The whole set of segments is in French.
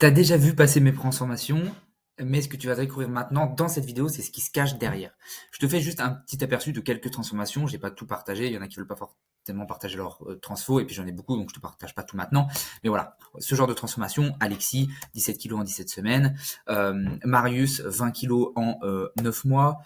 Tu as déjà vu passer mes transformations, mais ce que tu vas découvrir maintenant dans cette vidéo, c'est ce qui se cache derrière. Je te fais juste un petit aperçu de quelques transformations. J'ai pas tout partagé. Il y en a qui veulent pas forcément partager leur transfo, et puis j'en ai beaucoup, donc je te partage pas tout maintenant. Mais voilà, ce genre de transformation. Alexis, 17 kilos en 17 semaines. Marius, 20 kilos en 9 mois.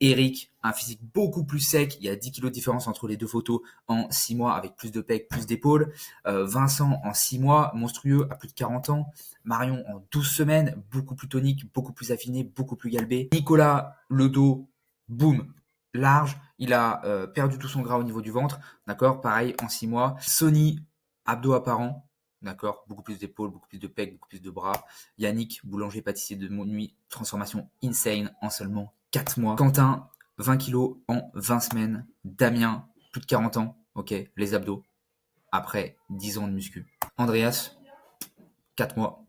Eric, un physique beaucoup plus sec. Il y a 10 kilos de différence entre les deux photos en 6 mois avec plus de pecs, plus d'épaules. Vincent, en 6 mois, monstrueux, à plus de 40 ans. Marion, en 12 semaines, beaucoup plus tonique, beaucoup plus affiné, beaucoup plus galbé. Nicolas, le dos, boum, large. Il a perdu tout son gras au niveau du ventre. D'accord, pareil, en 6 mois. Sony, abdos apparents. D'accord, beaucoup plus d'épaules, beaucoup plus de pecs, beaucoup plus de bras. Yannick, boulanger pâtissier de nuit, transformation insane en seulement 4 mois. Quentin, 20 kilos en 20 semaines. Damien, plus de 40 ans, ok, les abdos, après 10 ans de muscu. Andreas, 4 mois,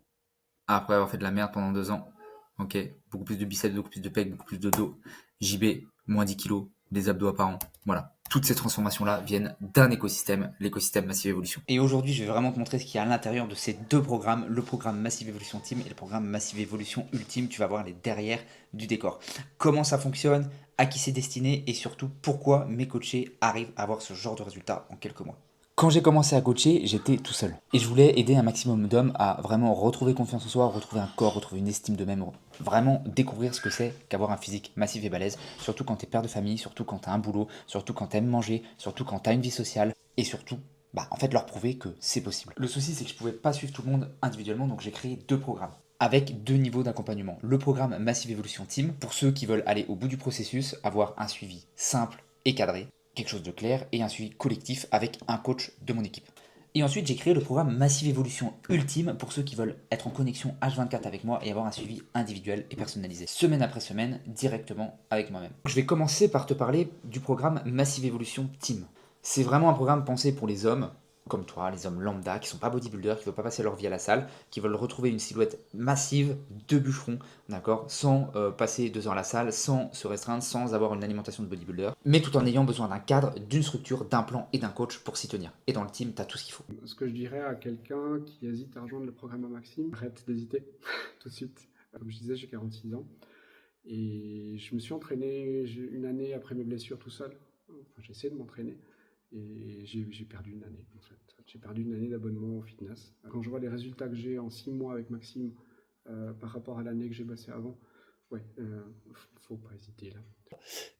après avoir fait de la merde pendant 2 ans, ok, beaucoup plus de biceps, beaucoup plus de pecs, beaucoup plus de dos. JB, moins 10 kilos, des abdos apparents, voilà. Toutes ces transformations-là viennent d'un écosystème, l'écosystème Massive Evolution. Et aujourd'hui, je vais vraiment te montrer ce qu'il y a à l'intérieur de ces deux programmes, le programme Massive Evolution Team et le programme Massive Evolution Ultime. Tu vas voir les derrière du décor. Comment ça fonctionne, à qui c'est destiné et surtout pourquoi mes coachés arrivent à avoir ce genre de résultats en quelques mois. Quand j'ai commencé à coacher, j'étais tout seul. Et je voulais aider un maximum d'hommes à vraiment retrouver confiance en soi, retrouver un corps, retrouver une estime de même, vraiment découvrir ce que c'est qu'avoir un physique massif et balèze, surtout quand t'es père de famille, surtout quand t'as un boulot, surtout quand t'aimes manger, surtout quand t'as une vie sociale, et surtout, en fait, leur prouver que c'est possible. Le souci, c'est que je pouvais pas suivre tout le monde individuellement, donc j'ai créé deux programmes avec deux niveaux d'accompagnement. Le programme Massive Evolution Team, pour ceux qui veulent aller au bout du processus, avoir un suivi simple et cadré, quelque chose de clair, et un suivi collectif avec un coach de mon équipe. Et ensuite, j'ai créé le programme Massive Evolution Ultime pour ceux qui veulent être en connexion H24 avec moi et avoir un suivi individuel et personnalisé, semaine après semaine, directement avec moi-même. Je vais commencer par te parler du programme Massive Evolution Team. C'est vraiment un programme pensé pour les hommes comme toi, les hommes lambda, qui sont pas bodybuilders, qui ne veulent pas passer leur vie à la salle, qui veulent retrouver une silhouette massive de bûcheron, d'accord, sans passer 2 heures à la salle, sans se restreindre, sans avoir une alimentation de bodybuilder, mais tout en ayant besoin d'un cadre, d'une structure, d'un plan et d'un coach pour s'y tenir. Et dans le team, tu as tout ce qu'il faut. Ce que je dirais à quelqu'un qui hésite à rejoindre le programme à Maxime, arrête d'hésiter tout de suite. Comme je disais, j'ai 46 ans et je me suis entraîné une année après mes blessures tout seul. Enfin, j'ai essayé de m'entraîner et j'ai perdu une année en fait. J'ai perdu une année d'abonnement au fitness. Quand je vois les résultats que j'ai en 6 mois avec Maxime par rapport à l'année que j'ai bossé avant, ouais, faut pas hésiter là.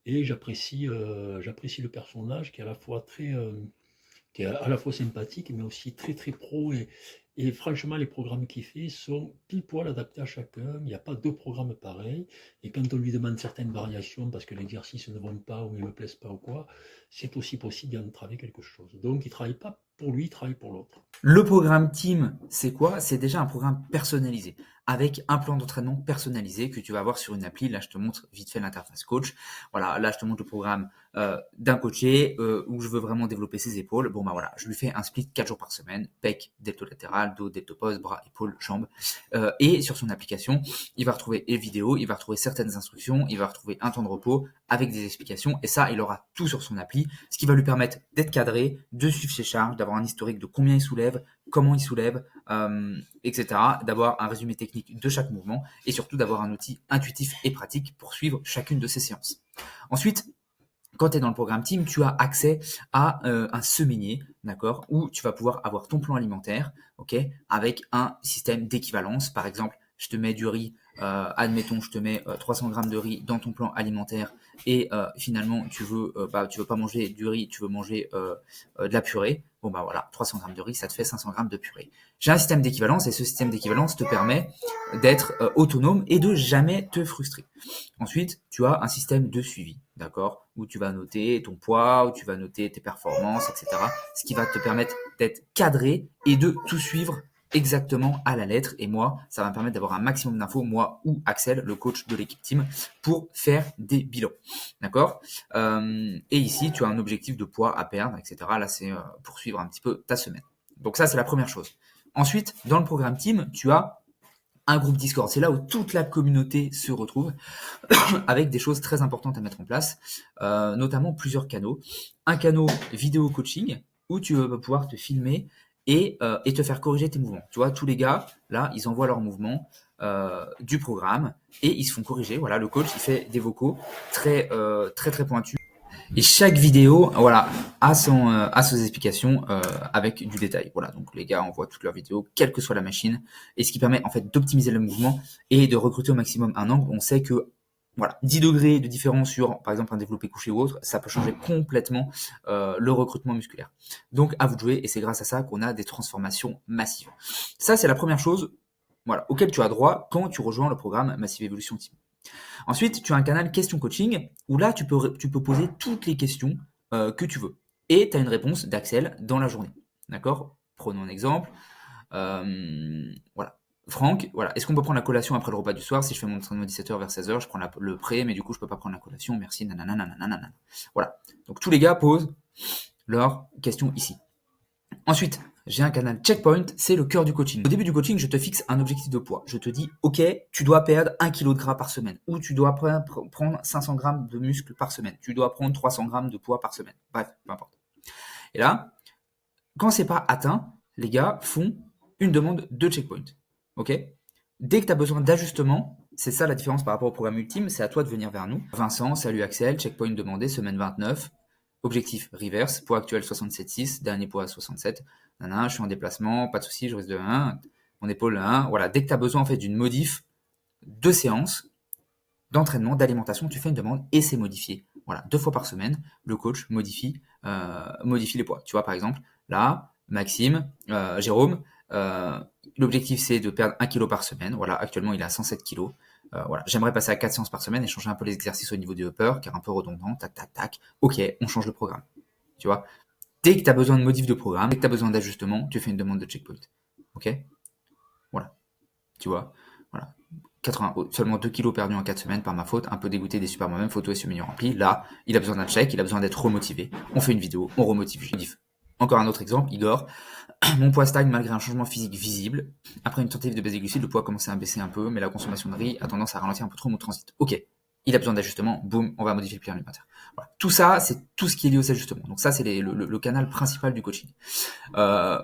Et j'apprécie le personnage qui est à la fois qui est à la fois sympathique, mais aussi très très pro. Et franchement, les programmes qu'il fait sont pile poil adaptés à chacun. Il n'y a pas deux programmes pareils. Et quand on lui demande certaines variations parce que l'exercice ne va pas ou il ne me plaise pas ou quoi, c'est aussi possible d'y entraver quelque chose. Donc il ne travaille pas pour lui, il travaille pour l'autre. Le programme Team, c'est quoi? C'est déjà un programme personnalisé, avec un plan d'entraînement personnalisé que tu vas avoir sur une appli. Là, je te montre vite fait l'interface coach. Voilà, là, je te montre le programme d'un coaché où je veux vraiment développer ses épaules. Bon, voilà, je lui fais un split 4 jours par semaine, pec, delto latéral, dos, delto post, bras, épaules, jambes. Et sur son application, il va retrouver les vidéos, il va retrouver certaines instructions, il va retrouver un temps de repos avec des explications. Et ça, il aura tout sur son appli, ce qui va lui permettre d'être cadré, de suivre ses charges, d'avoir un historique de combien il soulève, comment il soulève, etc. D'avoir un résumé technique de chaque mouvement et surtout d'avoir un outil intuitif et pratique pour suivre chacune de ces séances. Ensuite, quand tu es dans le programme Team, tu as accès à un semainier, d'accord, où tu vas pouvoir avoir ton plan alimentaire, ok, avec un système d'équivalence. Par exemple, je te mets du riz, admettons, je te mets 300 grammes de riz dans ton plan alimentaire et finalement tu veux pas manger du riz, tu veux manger de la purée. Bon voilà, 300 grammes de riz, ça te fait 500 grammes de purée. J'ai un système d'équivalence et ce système d'équivalence te permet d'être autonome et de jamais te frustrer. Ensuite, tu as un système de suivi, d'accord, où tu vas noter ton poids, où tu vas noter tes performances, etc. Ce qui va te permettre d'être cadré et de tout suivre exactement à la lettre. Et moi, ça va me permettre d'avoir un maximum d'infos, moi ou Axel, le coach de l'équipe team, pour faire des bilans, d'accord. Et ici, tu as un objectif de poids à perdre, etc. Là, c'est pour suivre un petit peu ta semaine. Donc ça, c'est la première chose. Ensuite, dans le programme team, tu as un groupe Discord. C'est là où toute la communauté se retrouve avec des choses très importantes à mettre en place, notamment plusieurs canaux. Un canal vidéo coaching où tu vas pouvoir te filmer et te faire corriger tes mouvements. Tu vois, tous les gars, là, ils envoient leurs mouvements du programme et ils se font corriger. Voilà, le coach, il fait des vocaux très pointus. Et chaque vidéo, voilà, a ses explications avec du détail. Voilà, donc les gars envoient toutes leurs vidéos, quelle que soit la machine, et ce qui permet en fait d'optimiser le mouvement et de recruter au maximum un angle. On sait que voilà, 10 degrés de différence sur, par exemple, un développé couché ou autre, ça peut changer complètement le recrutement musculaire. Donc, à vous de jouer, et c'est grâce à ça qu'on a des transformations massives. Ça, c'est la première chose, voilà, auquel tu as droit quand tu rejoins le programme Massive Evolution Team. Ensuite, tu as un canal question coaching où là, tu peux poser toutes les questions que tu veux. Et tu as une réponse d'Axel dans la journée. D'accord? Prenons un exemple. Voilà. Franck, voilà. Est-ce qu'on peut prendre la collation après le repas du soir? Si je fais mon entraînement de 17h vers 16h, je prends le pré, mais du coup, je peux pas prendre la collation. Merci, nanana. Voilà. Donc, tous les gars posent leurs questions ici. Ensuite, j'ai un canal checkpoint, c'est le cœur du coaching. Au début du coaching, je te fixe un objectif de poids. Je te dis, ok, tu dois perdre 1 kg de gras par semaine, ou tu dois prendre 500 grammes de muscle par semaine, tu dois prendre 300 grammes de poids par semaine. Bref, peu importe. Et là, quand c'est pas atteint, les gars font une demande de checkpoint. Ok? Dès que tu as besoin d'ajustement, c'est ça la différence par rapport au programme ultime, c'est à toi de venir vers nous. Vincent, salut Axel, checkpoint demandé, semaine 29. Objectif reverse, poids actuel 67,6, dernier poids 67. Je suis en déplacement, pas de souci, je reste de 1, mon épaule 1. Voilà, dès que tu as besoin en fait d'une modif de séance, d'entraînement, d'alimentation, tu fais une demande et c'est modifié. Voilà, 2 fois par semaine, le coach modifie les poids. Tu vois, par exemple, là, Maxime, Jérôme, l'objectif c'est de perdre 1 kg par semaine. Voilà, actuellement il est à 107 kg. Voilà, j'aimerais passer à 4 séances par semaine et changer un peu les exercices au niveau du upper, car un peu redondant, tac. Ok, on change le programme. Tu vois, dès que tu as besoin de modif de programme, dès que tu as besoin d'ajustement, tu fais une demande de checkpoint. Ok? Voilà. Tu vois? Voilà. Seulement 2 kilos perdus en 4 semaines par ma faute, un peu dégoûté, déçu par moi-même, photo et sur milieu rempli. Là, il a besoin d'un check, il a besoin d'être remotivé. On fait une vidéo, on remotive. Encore un autre exemple, Igor. Mon poids stagne malgré un changement physique visible. Après une tentative de baisse des glucides, le poids a commencé à baisser un peu, mais la consommation de riz a tendance à ralentir un peu trop mon transit. Ok, il a besoin d'ajustement, boum, on va modifier le plan alimentaire. Voilà. Tout ça, c'est tout ce qui est lié aux ajustements. Donc ça, c'est le canal principal du coaching.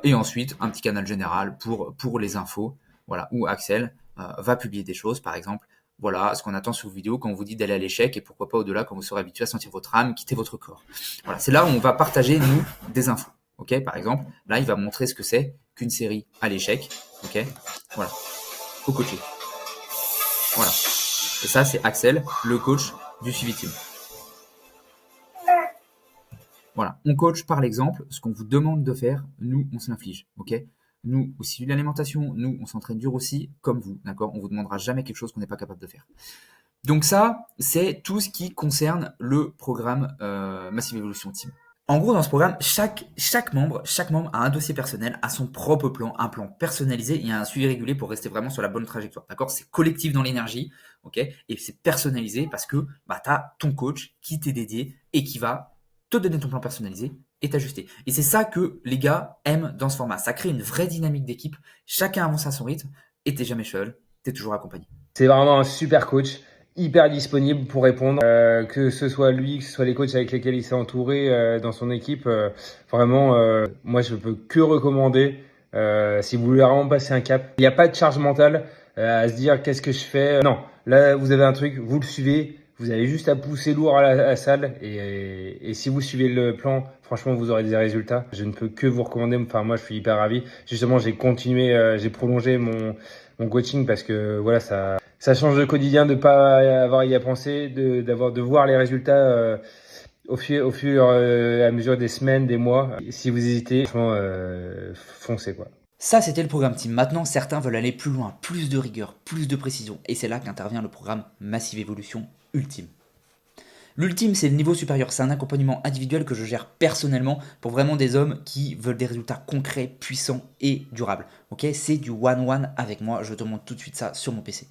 Et ensuite, un petit canal général pour les infos, voilà, où Axel va publier des choses, par exemple, voilà ce qu'on attend sur vos vidéos quand on vous dit d'aller à l'échec et pourquoi pas au-delà quand vous serez habitué à sentir votre âme quitter votre corps. Voilà, c'est là où on va partager, nous, des infos. Ok, par exemple, là, il va montrer ce que c'est qu'une série à l'échec. Ok, voilà, au coaché. Voilà. Et ça, c'est Axel, le coach du suivi team. Voilà, on coach par l'exemple. Ce qu'on vous demande de faire, nous, on s'inflige. Ok, nous, au suivi de l'alimentation, nous, on s'entraîne dur aussi, comme vous. D'accord, on vous demandera jamais quelque chose qu'on n'est pas capable de faire. Donc ça, c'est tout ce qui concerne le programme Massive Evolution Team. En gros, dans ce programme, chaque membre a un dossier personnel, a son propre plan, un plan personnalisé et un suivi régulier pour rester vraiment sur la bonne trajectoire. D'accord? C'est collectif dans l'énergie, ok? Et c'est personnalisé parce que tu as ton coach qui t'est dédié et qui va te donner ton plan personnalisé et t'ajuster. Et c'est ça que les gars aiment dans ce format. Ça crée une vraie dynamique d'équipe. Chacun avance à son rythme et t'es jamais seul, t'es toujours accompagné. C'est vraiment un super coach, hyper disponible pour répondre, que ce soit lui, que ce soit les coachs avec lesquels il s'est entouré dans son équipe. Vraiment, moi, je peux que recommander si vous voulez vraiment passer un cap. Il n'y a pas de charge mentale à se dire qu'est-ce que je fais. Non, là, vous avez un truc, vous le suivez. Vous avez juste à pousser lourd à la salle et si vous suivez le plan, franchement, vous aurez des résultats. Je ne peux que vous recommander. Enfin, moi, je suis hyper ravi. Justement, j'ai continué, j'ai prolongé mon coaching parce que voilà, ça change le quotidien de pas avoir à y penser, de voir les résultats au fur et à mesure des semaines, des mois. Si vous hésitez, franchement, foncez quoi. Ça, c'était le programme Team. Maintenant, certains veulent aller plus loin, plus de rigueur, plus de précision. Et c'est là qu'intervient le programme Massive Evolution Ultime. L'ultime, c'est le niveau supérieur. C'est un accompagnement individuel que je gère personnellement pour vraiment des hommes qui veulent des résultats concrets, puissants et durables. Ok, c'est du one-one avec moi. Je te montre tout de suite ça sur mon PC.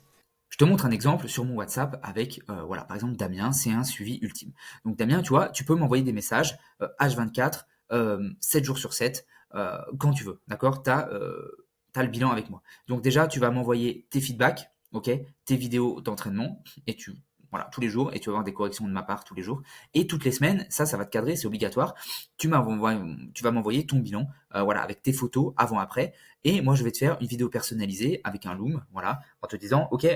Je te montre un exemple sur mon WhatsApp avec, voilà, par exemple, Damien, c'est un suivi ultime. Donc Damien, tu vois, tu peux m'envoyer des messages H24, 7 jours sur 7, quand tu veux, d'accord? Tu as le bilan avec moi. Donc déjà, tu vas m'envoyer tes feedbacks, ok, tes vidéos d'entraînement, et voilà, tous les jours, et tu vas avoir des corrections de ma part tous les jours. Et toutes les semaines, ça va te cadrer, c'est obligatoire. Tu vas m'envoyer ton bilan, voilà, avec tes photos avant-après. Et moi, je vais te faire une vidéo personnalisée avec un Loom, voilà, en te disant, ok,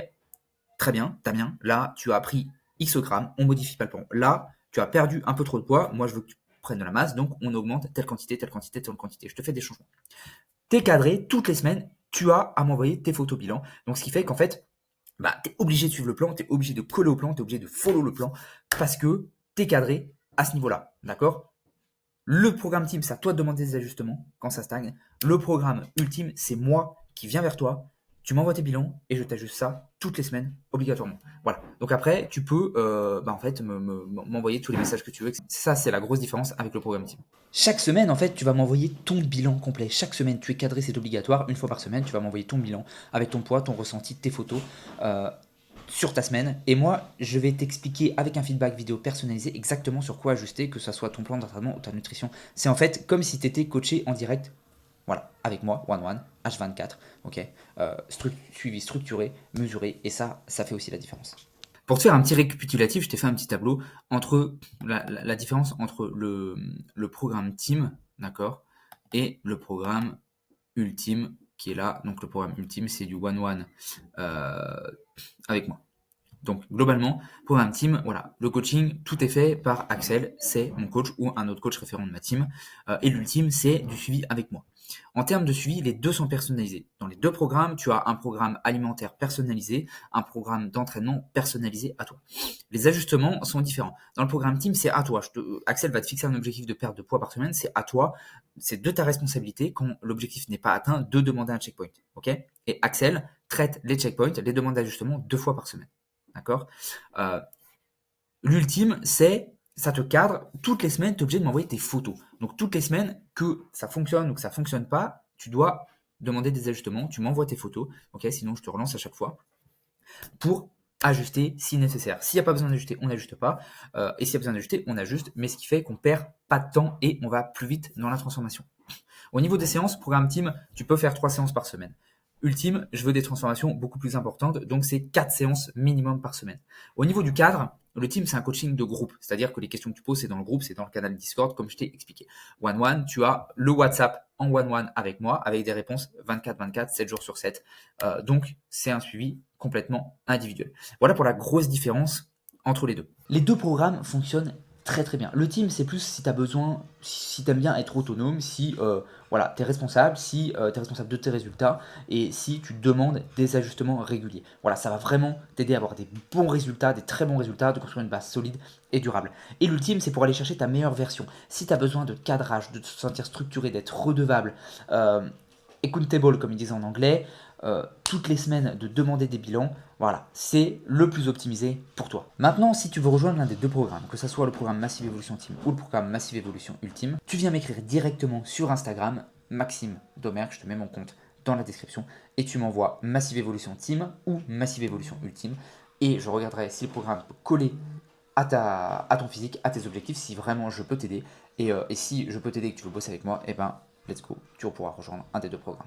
très bien, Damien, là, tu as pris X grammes, on modifie pas le plan. Là, tu as perdu un peu trop de poids, moi, je veux que tu prennes de la masse, donc on augmente telle quantité, telle quantité, telle quantité. Je te fais des changements. T'es cadré, toutes les semaines, tu as à m'envoyer tes photos bilan. Donc, ce qui fait qu'en fait, bah, tu es obligé de suivre le plan, tu es obligé de coller au plan, tu es obligé de follow le plan parce que tu es cadré à ce niveau-là. D'accord? Le programme Team, c'est à toi de demander des ajustements quand ça stagne. Le programme Ultime, c'est moi qui viens vers toi. Tu m'envoies tes bilans et je t'ajuste ça toutes les semaines, obligatoirement. Voilà. Donc après, tu peux en fait, m'envoyer tous les messages que tu veux. Ça, c'est la grosse différence avec le programme Team. Chaque semaine, en fait, tu vas m'envoyer ton bilan complet. Chaque semaine, tu es cadré, c'est obligatoire. Une fois par semaine, tu vas m'envoyer ton bilan avec ton poids, ton ressenti, tes photos sur ta semaine. Et moi, je vais t'expliquer avec un feedback vidéo personnalisé exactement sur quoi ajuster, que ce soit ton plan d'entraînement ou ta nutrition. C'est en fait comme si tu étais coaché en direct. Voilà, avec moi, one-one, H24, ok, suivi structuré, mesuré, et ça fait aussi la différence. Pour te faire un petit récapitulatif, je t'ai fait un petit tableau entre la différence entre le programme Team, d'accord, et le programme Ultime qui est là. Donc le programme Ultime, c'est du one-one avec moi. Donc globalement, programme Team, voilà, le coaching, tout est fait par Axel, c'est mon coach ou un autre coach référent de ma team. Et l'ultime, c'est du suivi avec moi. En termes de suivi, les deux sont personnalisés. Dans les deux programmes, tu as un programme alimentaire personnalisé, un programme d'entraînement personnalisé à toi. Les ajustements sont différents. Dans le programme Team, c'est à toi. Axel va te fixer un objectif de perte de poids par semaine, c'est à toi. C'est de ta responsabilité, quand l'objectif n'est pas atteint, de demander un checkpoint. Okay ? Et Axel traite les checkpoints, les demandes d'ajustement 2 fois par semaine. D'accord. L'ultime, ça te cadre. Toutes les semaines, tu es obligé de m'envoyer tes photos. Donc, toutes les semaines, que ça fonctionne ou que ça ne fonctionne pas, tu dois demander des ajustements. Tu m'envoies tes photos. Ok, sinon, je te relance à chaque fois pour ajuster si nécessaire. S'il n'y a pas besoin d'ajuster, on n'ajuste pas. Et s'il y a besoin d'ajuster, on ajuste. Mais ce qui fait qu'on perd pas de temps et on va plus vite dans la transformation. Au niveau des séances, programme Team, tu peux faire 3 séances par semaine. Ultime, je veux des transformations beaucoup plus importantes, donc c'est 4 séances minimum par semaine. Au niveau du cadre, le team, c'est un coaching de groupe, c'est-à-dire que les questions que tu poses, c'est dans le groupe, c'est dans le canal Discord, comme je t'ai expliqué. One-one, tu as le WhatsApp en one-one avec moi, avec des réponses 24-24, 7 jours sur 7. Donc, c'est un suivi complètement individuel. Voilà pour la grosse différence entre les deux. Les deux programmes fonctionnent très très bien. Le team, c'est plus si tu as besoin, si tu aimes bien être autonome, si voilà, tu es responsable, si tu es responsable de tes résultats et si tu demandes des ajustements réguliers. Voilà, ça va vraiment t'aider à avoir des bons résultats, des très bons résultats, de construire une base solide et durable. Et l'ultime, c'est pour aller chercher ta meilleure version. Si tu as besoin de cadrage, de te sentir structuré, d'être redevable, accountable comme ils disent en anglais, toutes les semaines de demander des bilans, voilà, c'est le plus optimisé pour toi. Maintenant, si tu veux rejoindre l'un des deux programmes, que ce soit le programme Massive Evolution Team ou le programme Massive Evolution Ultime, tu viens m'écrire directement sur Instagram, Maxime Domergue, je te mets mon compte dans la description, et tu m'envoies Massive Evolution Team ou Massive Evolution Ultime, et je regarderai si le programme peut coller à ton physique, à tes objectifs, si vraiment je peux t'aider, et si je peux t'aider et que tu veux bosser avec moi, eh ben, let's go, tu pourras rejoindre un des deux programmes.